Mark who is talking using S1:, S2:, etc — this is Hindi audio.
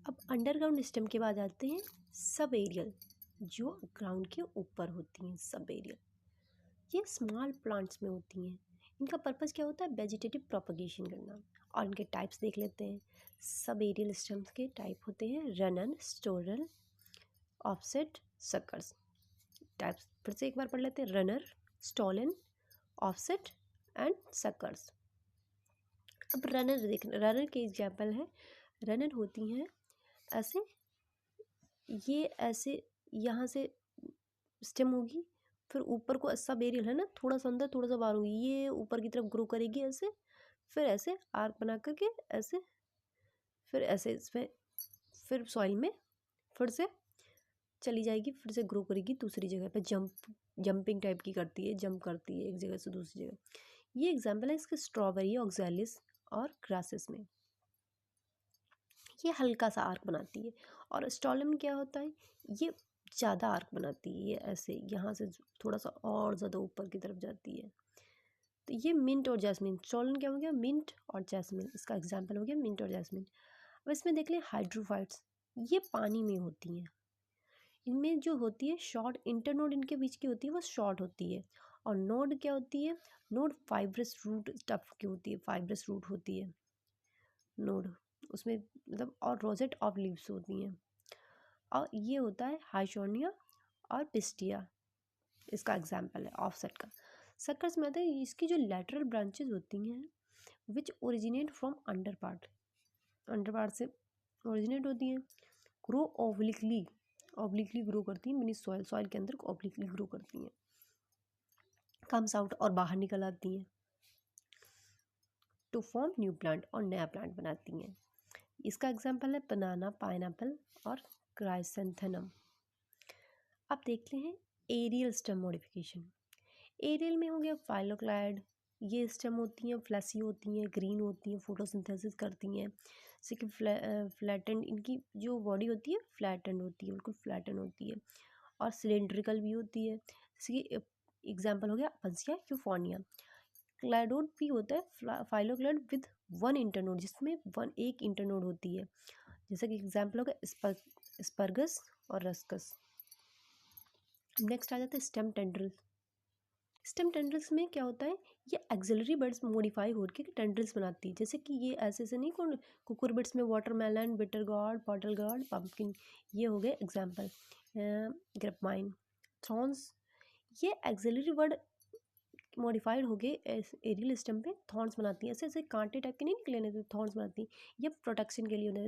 S1: अब अंडरग्राउंड स्टेम के बाद आते हैं सब एरियल, जो ग्राउंड के ऊपर होती हैं। सब एरियल ये स्मॉल प्लांट्स में होती हैं। इनका पर्पस क्या होता है? वेजिटेटिव प्रोपगेशन करना। और इनके टाइप्स देख लेते हैं। सब एरियल स्टेम्स के टाइप होते हैं runner, stolon, offset, suckers. Types फिर से एक बार पढ़ लेते हैं। Runner, stolon, offset and suckers. अब रनर देख, रनर के एग्जाम्पल है। रनर होती हैं ऐसे, ये ऐसे यहाँ से स्टेम होगी, फिर ऊपर को सब एरियल है ना, थोड़ा सा अंदर थोड़ा सा बाहर होगी, ये ऊपर की तरफ ग्रो करेगी ऐसे, फिर ऐसे आर्क बना करके ऐसे, फिर ऐसे इसमें, फिर सॉइल में फिर से चली जाएगी, फिर से ग्रो करेगी दूसरी जगह पे। जंपिंग टाइप की करती है, जंप करती है एक जगह से दूसरी जगह। ये एग्जाम्पल है इसके स्ट्रॉबेरी, ऑक्सैलिस और ग्रासेस में। ये हल्का सा आर्क बनाती है। और स्टॉलन क्या होता है? ये ज़्यादा आर्क बनाती है, ये ऐसे यहाँ से थोड़ा सा और ज़्यादा ऊपर की तरफ जाती है। तो ये मिंट और जैस्मिन। स्टॉलन क्या हो गया? मिंट और जैस्मिन। इसका एग्जाम्पल हो गया मिंट और जैस्मिन। अब इसमें देख लें हाइड्रोफाइट्स। ये पानी में होती हैं। इनमें जो होती है शॉर्ट इंटरनोड इनके बीच की होती है, वो शॉर्ट होती है। और नोड क्या होती है? नोड फाइब्रस रूट स्टफ की होती है, फाइब्रस रूट होती है नोड उसमें, मतलब। और रोजेट ऑफ लीव्स होती हैं। और ये होता है हाइशोनिया और पिस्टिया। इसका एग्जाम्पल है ऑफसेट का। सर्कस में आता है इसकी जो लैटरल ब्रांचेज होती हैं which originate from under part, under part से ओरिजिनेट होती हैं। ग्रो ऑब्लिकली, ऑब्लिकली ग्रो करती हैं, मीनी सॉइल, सॉइल के अंदर ऑब्लिकली ग्रो करती हैं। कम्स आउट और बाहर निकल आती हैं टू फॉर्म न्यू प्लांट, और नया प्लांट बनाती हैं। इसका एग्जाम्पल है बनाना, पाइनएप्पल और क्राइसेंथेनम। अब देखते हैं एरियल स्टेम मॉडिफिकेशन। एरियल में हो गया फाइलोक्लाइड। ये स्टेम होती हैं फ्लैसी होती हैं, ग्रीन होती हैं, फोटोसिंथेसिस करती हैं। जैसे कि फ्लैटेंड, इनकी जो बॉडी होती है फ्लैटेंड होती है, बिल्कुल फ्लैटेंड होती है। और सिलेंड्रिकल भी होती है। जैसे कि एग्जाम्पल हो गया अपंसिया यूफोर्निया। क्लाइडोड भी होता है फाइलोक्लाइड विद वन इंटरनोड, जिसमें एक इंटरनोड होती है। जैसे कि एग्जाम्पल हो गया स्पर्गस और रस्कस। नेक्स्ट आ जाता है स्टेम टेंड्रिल। स्टेम टेंड्रिल्स में क्या होता है? ये एक्सिलरी बर्ड्स मॉडिफाई होकर टेंड्रिल्स बनाती है। जैसे कि ये ऐसे ऐसे नहीं, कौन कुकुरबिट्स में watermelon, bitter gourd, bottle gourd, pumpkin, ये हो गए एग्जाम्पल। ग्रेपमाइन, थॉर्न्स, ये एक्सिलरी बर्ड मॉडिफाइड हो गए एरियल स्टेम पे थॉर्न्स बनाती हैं। ऐसे ऐसे कांटे टाइप के नहीं निकले, थॉर्न्स बनाती हैं। ये प्रोटेक्शन के लिए उन्हें